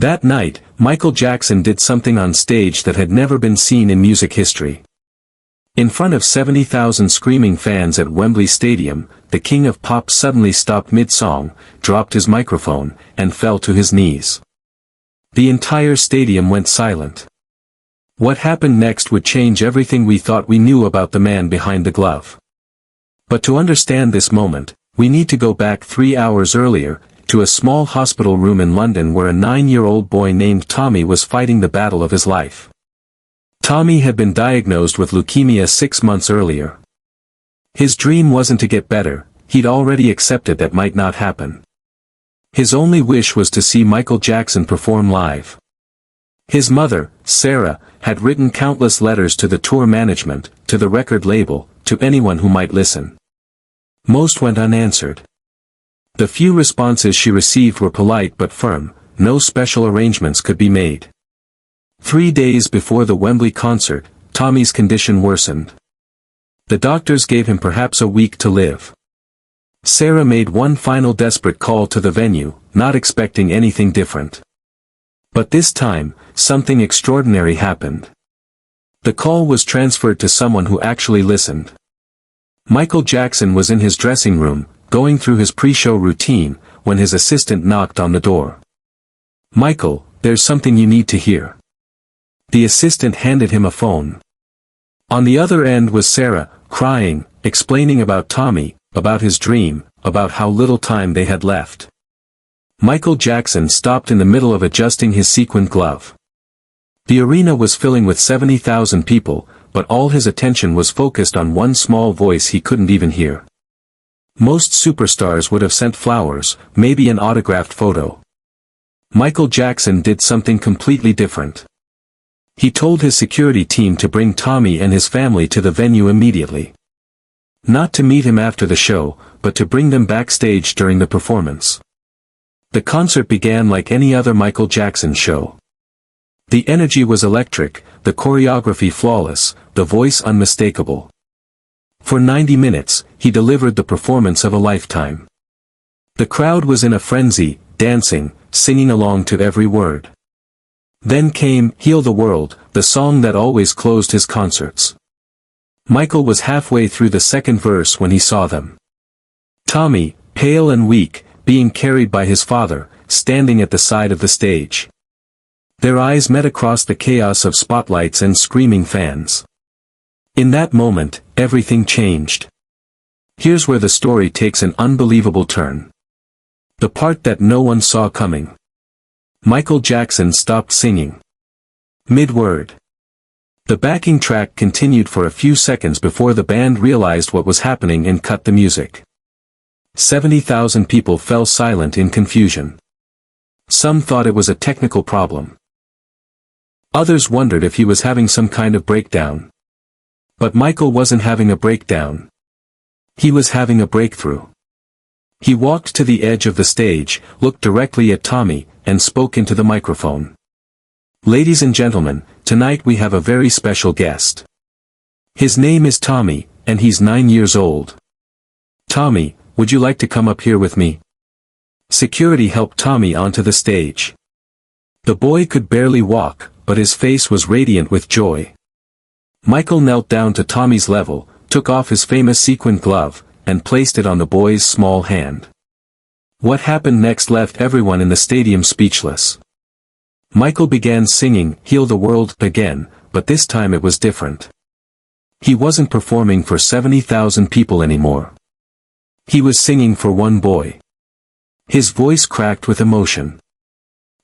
That night, Michael Jackson did something on stage that had never been seen in music history. In front of 70,000 screaming fans at Wembley Stadium, the king of pop suddenly stopped mid-song, dropped his microphone, and fell to his knees. The entire stadium went silent. What happened next would change everything we thought we knew about the man behind the glove. But to understand this moment, we need to go back 3 hours earlier, to a small hospital room in London where a 9-year-old boy named Tommy was fighting the battle of his life. Tommy had been diagnosed with leukemia 6 months earlier. His dream wasn't to get better, he'd already accepted that might not happen. His only wish was to see Michael Jackson perform live. His mother, Sarah, had written countless letters to the tour management, to the record label, to anyone who might listen. Most went unanswered. The few responses she received were polite but firm, no special arrangements could be made. 3 days before the Wembley concert, Tommy's condition worsened. The doctors gave him perhaps a week to live. Sarah made one final desperate call to the venue, not expecting anything different. But this time, something extraordinary happened. The call was transferred to someone who actually listened. Michael Jackson was in his dressing room, going through his pre-show routine, when his assistant knocked on the door. "Michael, there's something you need to hear." The assistant handed him a phone. On the other end was Sarah, crying, explaining about Tommy, about his dream, about how little time they had left. Michael Jackson stopped in the middle of adjusting his sequined glove. The arena was filling with 70,000 people, but all his attention was focused on one small voice he couldn't even hear. Most superstars would have sent flowers, maybe an autographed photo. Michael Jackson did something completely different. He told his security team to bring Tommy and his family to the venue immediately. Not to meet him after the show, but to bring them backstage during the performance. The concert began like any other Michael Jackson show. The energy was electric, the choreography flawless, the voice unmistakable. For 90 minutes, he delivered the performance of a lifetime. The crowd was in a frenzy, dancing, singing along to every word. Then came "Heal the World," the song that always closed his concerts. Michael was halfway through the second verse when he saw them. Tommy, pale and weak, being carried by his father, standing at the side of the stage. Their eyes met across the chaos of spotlights and screaming fans. In that moment, everything changed. Here's where the story takes an unbelievable turn. The part that no one saw coming. Michael Jackson stopped singing. Mid-word. The backing track continued for a few seconds before the band realized what was happening and cut the music. 70,000 people fell silent in confusion. Some thought it was a technical problem. Others wondered if he was having some kind of breakdown. But Michael wasn't having a breakdown. He was having a breakthrough. He walked to the edge of the stage, looked directly at Tommy, and spoke into the microphone. "Ladies and gentlemen, tonight we have a very special guest. His name is Tommy, and he's 9 years old. Tommy, would you like to come up here with me?" Security helped Tommy onto the stage. The boy could barely walk, but his face was radiant with joy. Michael knelt down to Tommy's level, took off his famous sequined glove, and placed it on the boy's small hand. What happened next left everyone in the stadium speechless. Michael began singing "Heal the World" again, but this time it was different. He wasn't performing for 70,000 people anymore. He was singing for one boy. His voice cracked with emotion.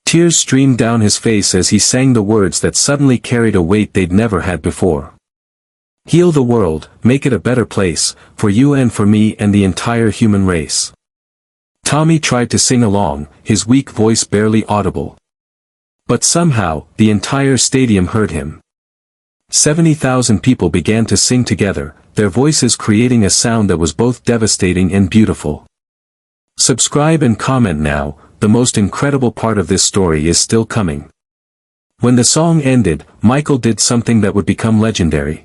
Tears streamed down his face as he sang the words that suddenly carried a weight they'd never had before. "Heal the world, make it a better place, for you and for me and the entire human race." Tommy tried to sing along, his weak voice barely audible. But somehow, the entire stadium heard him. 70,000 people began to sing together, their voices creating a sound that was both devastating and beautiful. Subscribe and comment now, the most incredible part of this story is still coming. When the song ended, Michael did something that would become legendary.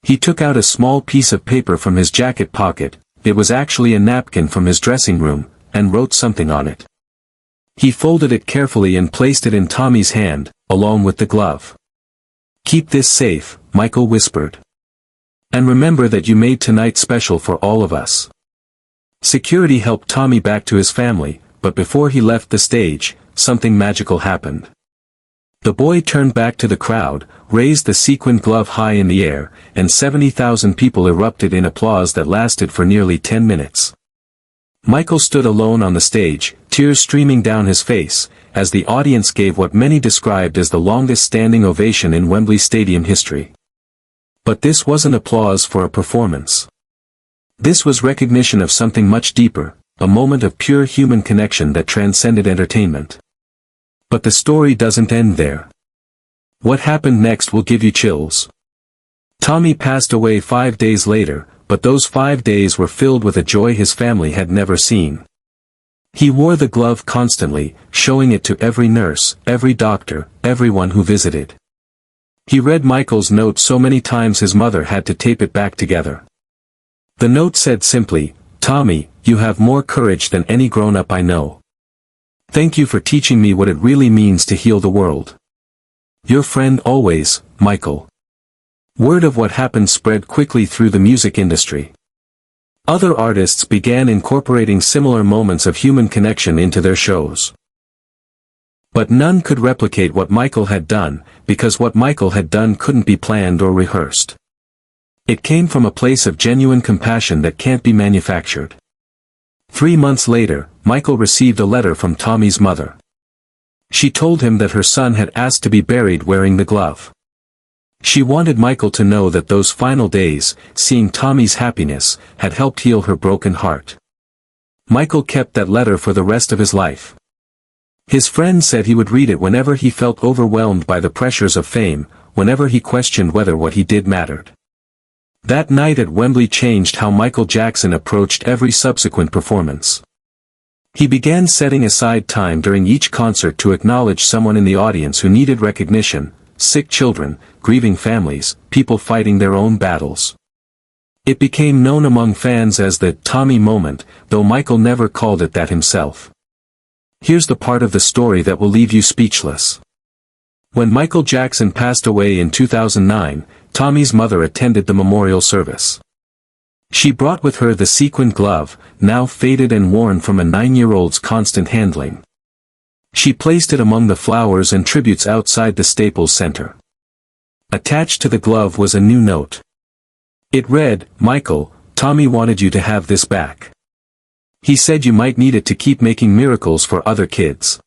He took out a small piece of paper from his jacket pocket, it was actually a napkin from his dressing room, and wrote something on it. He folded it carefully and placed it in Tommy's hand, along with the glove. "Keep this safe," Michael whispered. "And remember that you made tonight special for all of us." Security helped Tommy back to his family, but before he left the stage, something magical happened. The boy turned back to the crowd, raised the sequined glove high in the air, and 70,000 people erupted in applause that lasted for nearly 10 minutes. Michael stood alone on the stage, tears streaming down his face, as the audience gave what many described as the longest standing ovation in Wembley Stadium history. But this wasn't applause for a performance. This was recognition of something much deeper, a moment of pure human connection that transcended entertainment. But the story doesn't end there. What happened next will give you chills. Tommy passed away 5 days later, but those 5 days were filled with a joy his family had never seen. He wore the glove constantly, showing it to every nurse, every doctor, everyone who visited. He read Michael's note so many times his mother had to tape it back together. The note said simply, "Tommy, you have more courage than any grown-up I know. Thank you for teaching me what it really means to heal the world. Your friend always, Michael." Word of what happened spread quickly through the music industry. Other artists began incorporating similar moments of human connection into their shows. But none could replicate what Michael had done, because what Michael had done couldn't be planned or rehearsed. It came from a place of genuine compassion that can't be manufactured. 3 months later, Michael received a letter from Tommy's mother. She told him that her son had asked to be buried wearing the glove. She wanted Michael to know that those final days, seeing Tommy's happiness, had helped heal her broken heart. Michael kept that letter for the rest of his life. His friends said he would read it whenever he felt overwhelmed by the pressures of fame, whenever he questioned whether what he did mattered. That night at Wembley changed how Michael Jackson approached every subsequent performance. He began setting aside time during each concert to acknowledge someone in the audience who needed recognition: sick children, grieving families, people fighting their own battles. It became known among fans as the Tommy moment, though Michael never called it that himself. Here's the part of the story that will leave you speechless. When Michael Jackson passed away in 2009, Tommy's mother attended the memorial service. She brought with her the sequined glove, now faded and worn from a 9-year-old's constant handling. She placed it among the flowers and tributes outside the Staples Center. Attached to the glove was a new note. It read, "Michael, Tommy wanted you to have this back. He said you might need it to keep making miracles for other kids.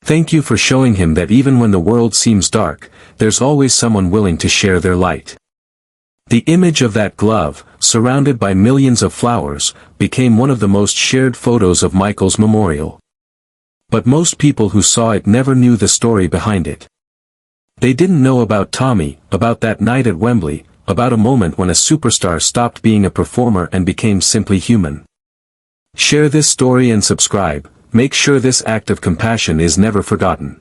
Thank you for showing him that even when the world seems dark, there's always someone willing to share their light." The image of that glove, surrounded by millions of flowers, became one of the most shared photos of Michael's memorial. But most people who saw it never knew the story behind it. They didn't know about Tommy, about that night at Wembley, about a moment when a superstar stopped being a performer and became simply human. Share this story and subscribe. Make sure this act of compassion is never forgotten.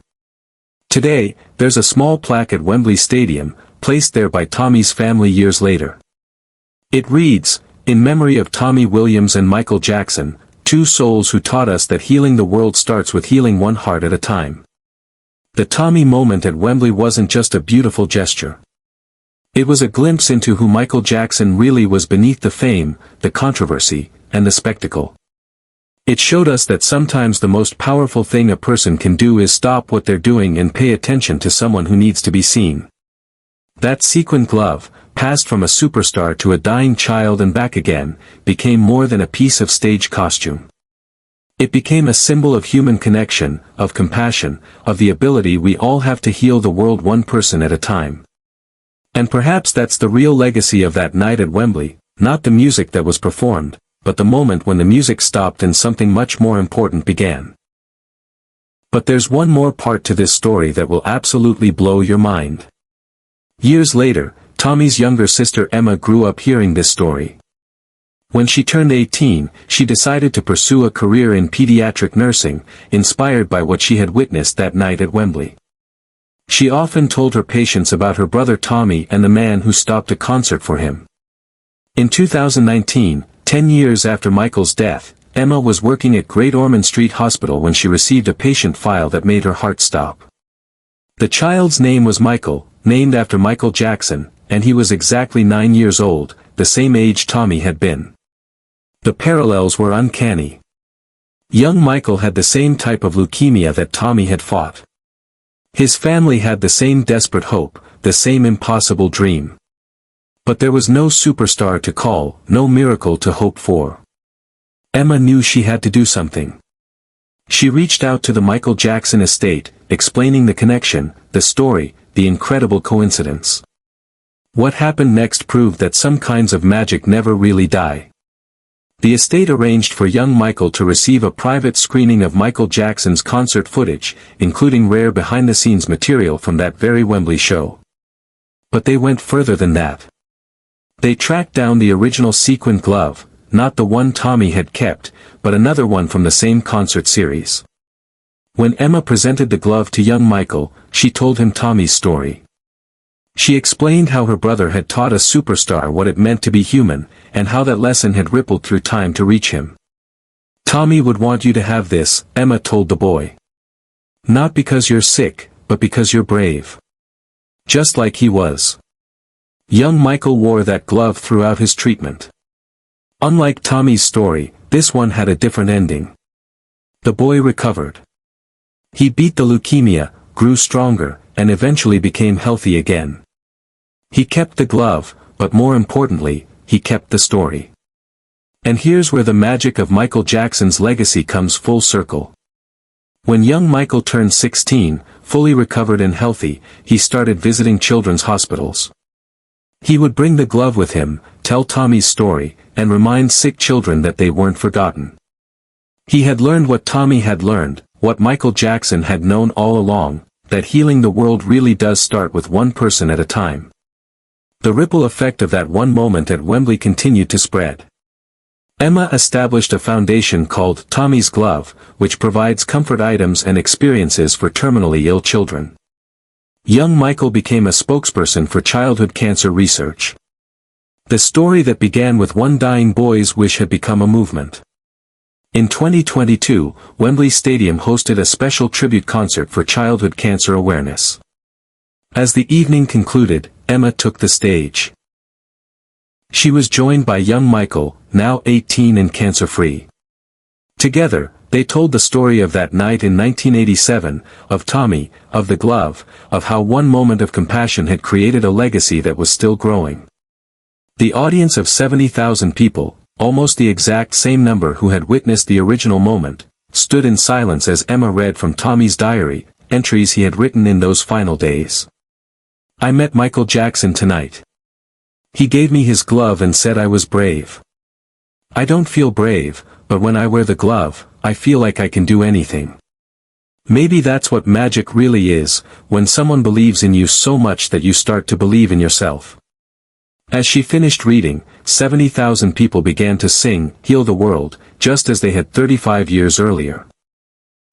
Today, there's a small plaque at Wembley Stadium, placed there by Tommy's family years later. It reads, "In memory of Tommy Williams and Michael Jackson, two souls who taught us that healing the world starts with healing one heart at a time." The Tommy moment at Wembley wasn't just a beautiful gesture. It was a glimpse into who Michael Jackson really was beneath the fame, the controversy, and the spectacle. It showed us that sometimes the most powerful thing a person can do is stop what they're doing and pay attention to someone who needs to be seen. That sequined glove, passed from a superstar to a dying child and back again, became more than a piece of stage costume. It became a symbol of human connection, of compassion, of the ability we all have to heal the world one person at a time. And perhaps that's the real legacy of that night at Wembley, not the music that was performed, but the moment when the music stopped and something much more important began. But there's one more part to this story that will absolutely blow your mind. Years later, Tommy's younger sister Emma grew up hearing this story. When she turned 18, she decided to pursue a career in pediatric nursing, inspired by what she had witnessed that night at Wembley. She often told her patients about her brother Tommy and the man who stopped a concert for him. In 2019, 10 years after Michael's death, Emma was working at Great Ormond Street Hospital when she received a patient file that made her heart stop. The child's name was Michael, named after Michael Jackson, and he was exactly 9 years old, the same age Tommy had been. The parallels were uncanny. Young Michael had the same type of leukemia that Tommy had fought. His family had the same desperate hope, the same impossible dream. But there was no superstar to call, no miracle to hope for. Emma knew she had to do something. She reached out to the Michael Jackson estate, explaining the connection, the story, the incredible coincidence. What happened next proved that some kinds of magic never really die. The estate arranged for young Michael to receive a private screening of Michael Jackson's concert footage, including rare behind-the-scenes material from that very Wembley show. But they went further than that. They tracked down the original sequined glove, not the one Tommy had kept, but another one from the same concert series. When Emma presented the glove to young Michael, she told him Tommy's story. She explained how her brother had taught a superstar what it meant to be human, and how that lesson had rippled through time to reach him. Tommy would want you to have this, Emma told the boy. Not because you're sick, but because you're brave. Just like he was. Young Michael wore that glove throughout his treatment. Unlike Tommy's story, this one had a different ending. The boy recovered. He beat the leukemia, grew stronger, and eventually became healthy again. He kept the glove, but more importantly, he kept the story. And here's where the magic of Michael Jackson's legacy comes full circle. When young Michael turned 16, fully recovered and healthy, he started visiting children's hospitals. He would bring the glove with him, tell Tommy's story, and remind sick children that they weren't forgotten. He had learned what Tommy had learned, what Michael Jackson had known all along, that healing the world really does start with one person at a time. The ripple effect of that one moment at Wembley continued to spread. Emma established a foundation called Tommy's Glove, which provides comfort items and experiences for terminally ill children. Young Michael became a spokesperson for childhood cancer research. The story that began with one dying boy's wish had become a movement. In 2022, Wembley Stadium hosted a special tribute concert for childhood cancer awareness. As the evening concluded, Emma took the stage. She was joined by young Michael, now 18 and cancer-free. Together, they told the story of that night in 1987, of Tommy, of the glove, of how one moment of compassion had created a legacy that was still growing. The audience of 70,000 people, almost the exact same number who had witnessed the original moment, stood in silence as Emma read from Tommy's diary, entries he had written in those final days. I met Michael Jackson tonight. He gave me his glove and said I was brave. I don't feel brave, but when I wear the glove, I feel like I can do anything. Maybe that's what magic really is, when someone believes in you so much that you start to believe in yourself. As she finished reading, 70,000 people began to sing, Heal the World, just as they had 35 years earlier.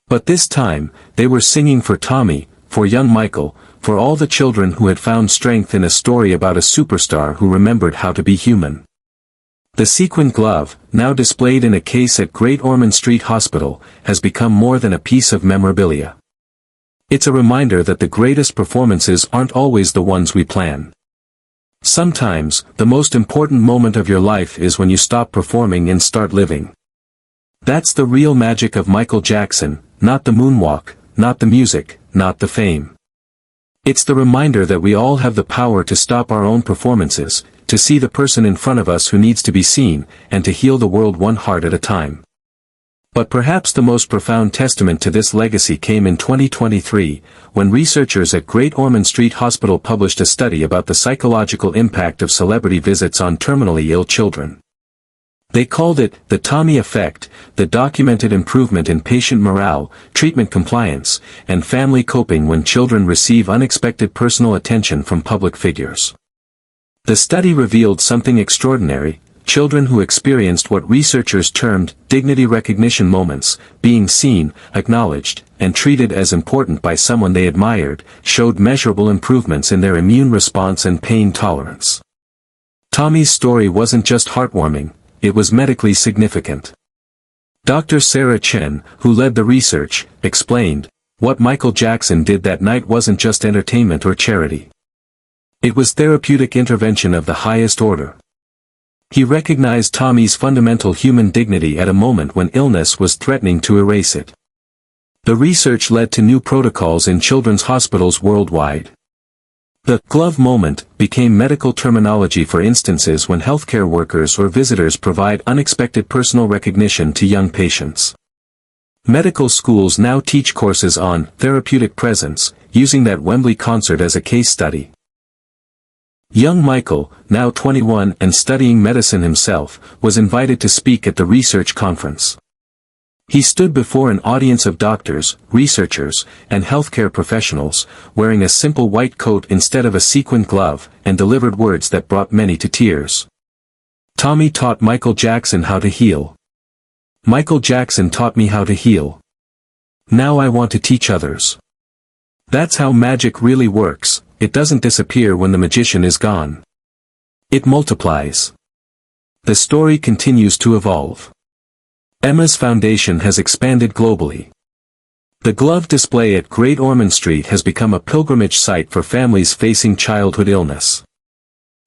But this time, they were singing for Tommy, for young Michael, for all the children who had found strength in a story about a superstar who remembered how to be human. The sequined glove, now displayed in a case at Great Ormond Street Hospital, has become more than a piece of memorabilia. It's a reminder that the greatest performances aren't always the ones we plan. Sometimes, the most important moment of your life is when you stop performing and start living. That's the real magic of Michael Jackson, not the moonwalk, not the music, not the fame. It's the reminder that we all have the power to stop our own performances, to see the person in front of us who needs to be seen, and to heal the world one heart at a time. But perhaps the most profound testament to this legacy came in 2023, when researchers at Great Ormond Street Hospital published a study about the psychological impact of celebrity visits on terminally ill children. They called it the Tommy Effect, the documented improvement in patient morale, treatment compliance, and family coping when children receive unexpected personal attention from public figures. The study revealed something extraordinary. Children who experienced what researchers termed dignity recognition moments, being seen, acknowledged, and treated as important by someone they admired, showed measurable improvements in their immune response and pain tolerance. Tommy's story wasn't just heartwarming, it was medically significant. Dr. Sarah Chen, who led the research, explained, "What Michael Jackson did that night wasn't just entertainment or charity. It was therapeutic intervention of the highest order. He recognized Tommy's fundamental human dignity at a moment when illness was threatening to erase it." The research led to new protocols in children's hospitals worldwide. The glove moment became medical terminology for instances when healthcare workers or visitors provide unexpected personal recognition to young patients. Medical schools now teach courses on therapeutic presence, using that Wembley concert as a case study. Young Michael, now 21 and studying medicine himself, was invited to speak at the research conference. He stood before an audience of doctors, researchers, and healthcare professionals, wearing a simple white coat instead of a sequined glove, and delivered words that brought many to tears. "Tommy taught Michael Jackson how to heal. Michael Jackson taught me how to heal. Now I want to teach others." That's how magic really works. It doesn't disappear when the magician is gone. It multiplies. The story continues to evolve. Emma's Foundation has expanded globally. The glove display at Great Ormond Street has become a pilgrimage site for families facing childhood illness.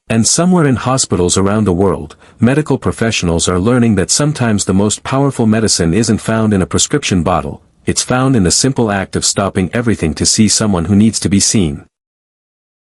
And somewhere in hospitals around the world, medical professionals are learning that sometimes the most powerful medicine isn't found in a prescription bottle, it's found in the simple act of stopping everything to see someone who needs to be seen.